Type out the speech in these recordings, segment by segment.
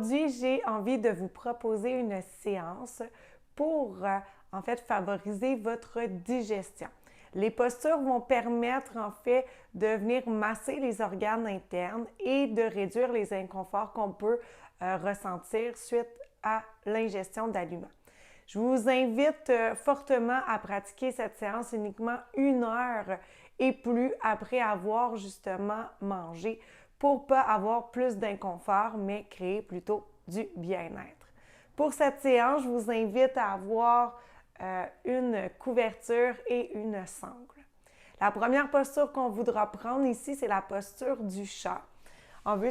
Aujourd'hui, j'ai envie de vous proposer une séance pour en fait favoriser votre digestion. Les postures vont permettre en fait de venir masser les organes internes et de réduire les inconforts qu'on peut ressentir suite à l'ingestion d'aliments. Je vous invite fortement à pratiquer cette séance uniquement 1 heure et plus après avoir justement mangé pour ne pas avoir plus d'inconfort, mais créer plutôt du bien-être. Pour cette séance, je vous invite à avoir une couverture et une sangle. La première posture qu'on voudra prendre ici, c'est la posture du chat. On veut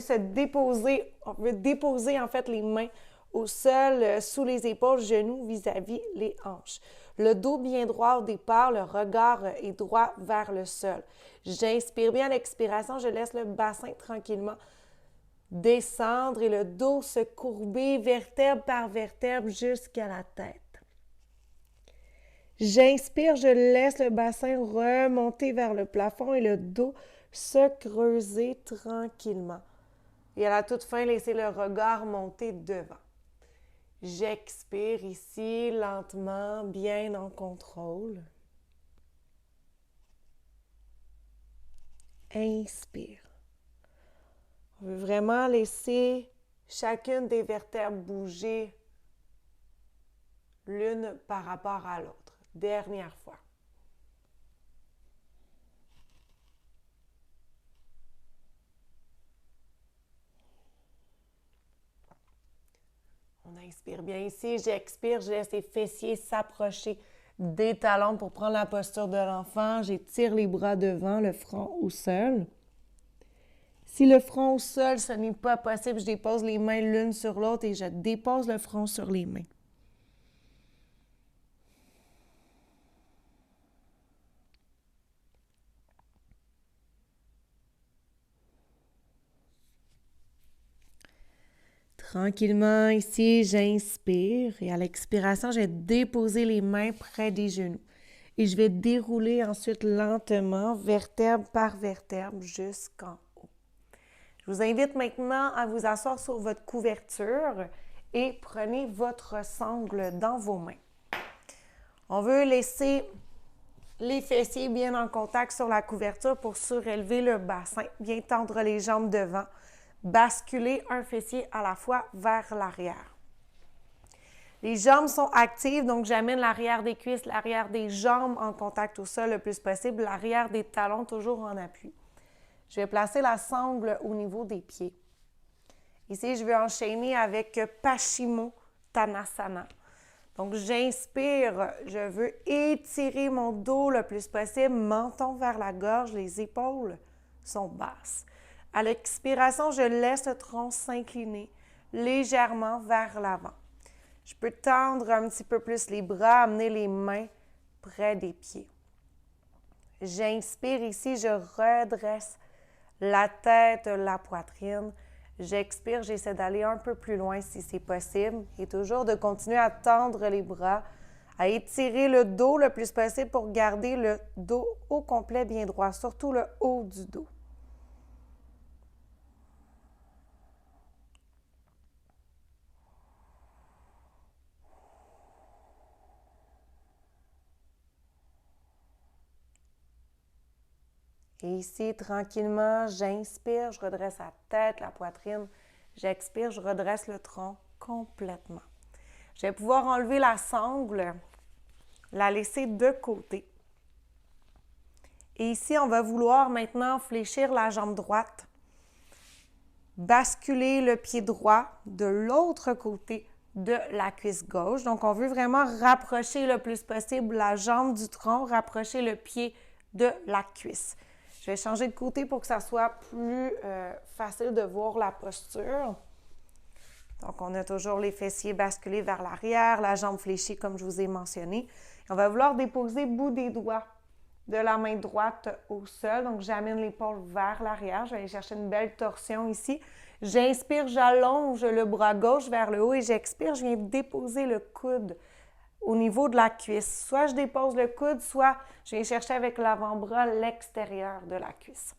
déposer en fait les mains au sol, sous les épaules, genoux vis-à-vis les hanches. Le dos bien droit au départ, le regard est droit vers le sol. J'inspire bien à l'expiration, je laisse le bassin tranquillement descendre et le dos se courber vertèbre par vertèbre jusqu'à la tête. J'inspire, je laisse le bassin remonter vers le plafond et le dos se creuser tranquillement. Et à la toute fin, laissez le regard monter devant. J'expire ici lentement, bien en contrôle. Inspire. On veut vraiment laisser chacune des vertèbres bouger l'une par rapport à l'autre. Dernière fois. On inspire bien ici, j'expire, je laisse les fessiers s'approcher des talons pour prendre la posture de l'enfant. J'étire les bras devant, le front au sol. Si le front au sol, ce n'est pas possible, je dépose les mains l'une sur l'autre et je dépose le front sur les mains. Tranquillement, ici, j'inspire et à l'expiration, je vais déposer les mains près des genoux. Et je vais dérouler ensuite lentement, vertèbre par vertèbre, jusqu'en haut. Je vous invite maintenant à vous asseoir sur votre couverture et prenez votre sangle dans vos mains. On veut laisser les fessiers bien en contact sur la couverture pour surélever le bassin, bien tendre les jambes devant. Basculer un fessier à la fois vers l'arrière. Les jambes sont actives, donc j'amène l'arrière des cuisses, l'arrière des jambes en contact au sol le plus possible, l'arrière des talons toujours en appui. Je vais placer la sangle au niveau des pieds. Ici, je vais enchaîner avec Paschimottanasana. Donc, j'inspire, je veux étirer mon dos le plus possible, menton vers la gorge, les épaules sont basses. À l'expiration, je laisse le tronc s'incliner légèrement vers l'avant. Je peux tendre un petit peu plus les bras, amener les mains près des pieds. J'inspire ici, je redresse la tête, la poitrine. J'expire, j'essaie d'aller un peu plus loin si c'est possible et toujours de continuer à tendre les bras, à étirer le dos le plus possible pour garder le dos au complet bien droit, surtout le haut du dos. Et ici, tranquillement, j'inspire, je redresse la tête, la poitrine. J'expire, je redresse le tronc complètement. Je vais pouvoir enlever la sangle, la laisser de côté. Et ici, on va vouloir maintenant fléchir la jambe droite, basculer le pied droit de l'autre côté de la cuisse gauche. Donc, on veut vraiment rapprocher le plus possible la jambe du tronc, rapprocher le pied de la cuisse. Je vais changer de côté pour que ça soit plus facile de voir la posture. Donc, on a toujours les fessiers basculés vers l'arrière, la jambe fléchie comme je vous ai mentionné. On va vouloir déposer le bout des doigts de la main droite au sol. Donc, j'amène l'épaule vers l'arrière. Je vais aller chercher une belle torsion ici. J'inspire, j'allonge le bras gauche vers le haut et j'expire, je viens déposer le coude au niveau de la cuisse. Soit je dépose le coude, soit je viens chercher avec l'avant-bras l'extérieur de la cuisse.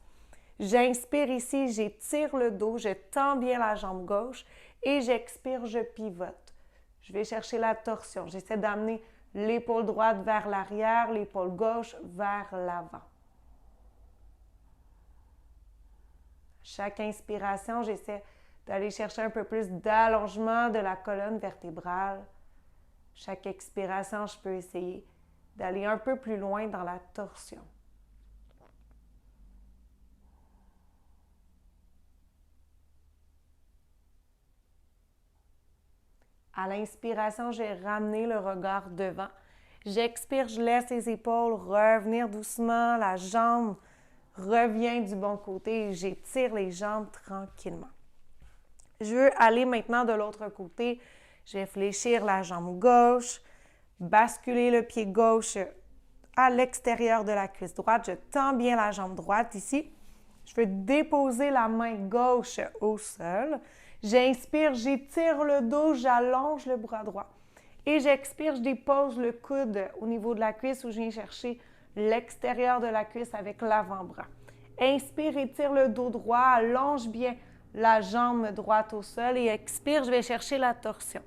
J'inspire ici, j'étire le dos, je tends bien la jambe gauche Et j'expire, je pivote. Je vais chercher la torsion. J'essaie d'amener l'épaule droite vers l'arrière, l'épaule gauche vers l'avant. Chaque inspiration, j'essaie d'aller chercher un peu plus d'allongement de la colonne vertébrale. Chaque expiration, je peux essayer d'aller un peu plus loin dans la torsion. À l'inspiration, je vais ramener le regard devant. J'expire, je laisse les épaules revenir doucement, la jambe revient du bon côté et j'étire les jambes tranquillement. Je veux aller maintenant de l'autre côté. Je vais fléchir la jambe gauche, basculer le pied gauche à l'extérieur de la cuisse droite. Je tends bien la jambe droite ici. Je veux déposer la main gauche au sol. J'inspire, j'étire le dos, j'allonge le bras droit. Et j'expire, je dépose le coude au niveau de la cuisse où je viens chercher l'extérieur de la cuisse avec l'avant-bras. Inspire, étire le dos droit, allonge bien la jambe droite au sol et expire, je vais chercher la torsion.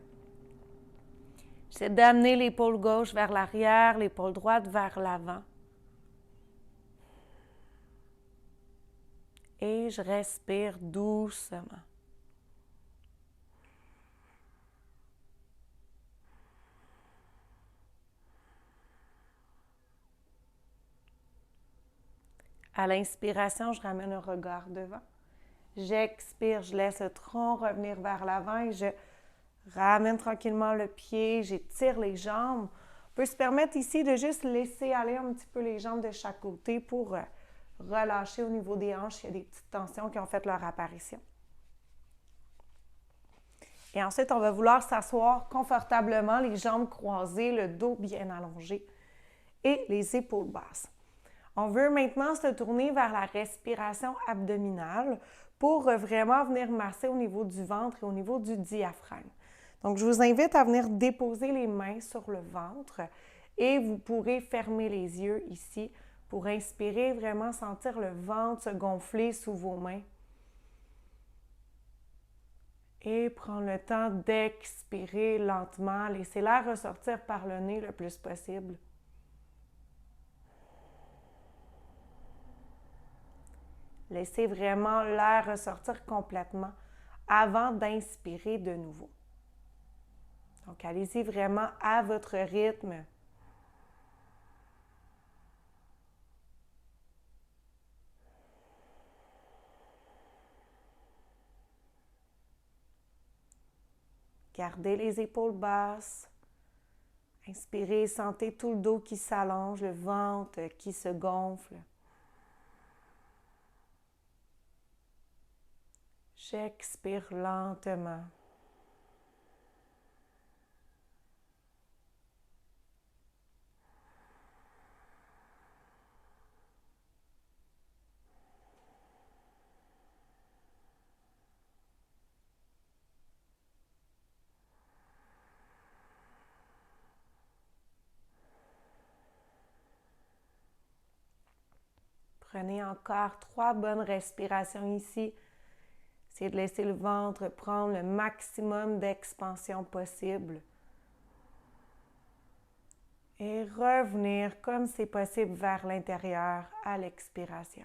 J'essaie d'amener l'épaule gauche vers l'arrière, l'épaule droite vers l'avant. Et je respire doucement. À l'inspiration, je ramène un regard devant. J'expire, je laisse le tronc revenir vers l'avant et je ramène tranquillement le pied, j'étire les jambes. On peut se permettre ici de juste laisser aller un petit peu les jambes de chaque côté pour relâcher au niveau des hanches. Il y a des petites tensions qui ont fait leur apparition. Et ensuite, on va vouloir s'asseoir confortablement, les jambes croisées, le dos bien allongé et les épaules basses. On veut maintenant se tourner vers la respiration abdominale pour vraiment venir masser au niveau du ventre et au niveau du diaphragme. Donc, je vous invite à venir déposer les mains sur le ventre et vous pourrez fermer les yeux ici pour inspirer, vraiment sentir le ventre se gonfler sous vos mains. Et prendre le temps d'expirer lentement. Laissez l'air ressortir par le nez le plus possible. Laissez vraiment l'air ressortir complètement avant d'inspirer de nouveau. Donc, allez-y vraiment à votre rythme. Gardez les épaules basses. Inspirez, sentez tout le dos qui s'allonge, le ventre qui se gonfle. J'expire lentement. Prenez encore 3 bonnes respirations ici. Essayez de laisser le ventre prendre le maximum d'expansion possible. Et revenir comme c'est possible vers l'intérieur à l'expiration.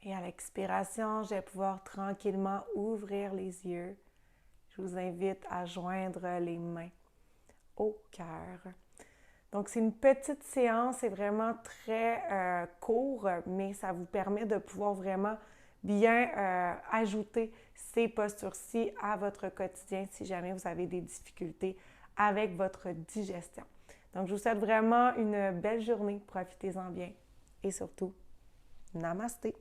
Et à l'expiration, je vais pouvoir tranquillement ouvrir les yeux. Je vous invite à joindre les mains au cœur. Donc, c'est une petite séance, c'est vraiment très court, mais ça vous permet de pouvoir vraiment bien ajouter ces postures-ci à votre quotidien si jamais vous avez des difficultés avec votre digestion. Donc, je vous souhaite vraiment une belle journée. Profitez-en bien et surtout, namasté!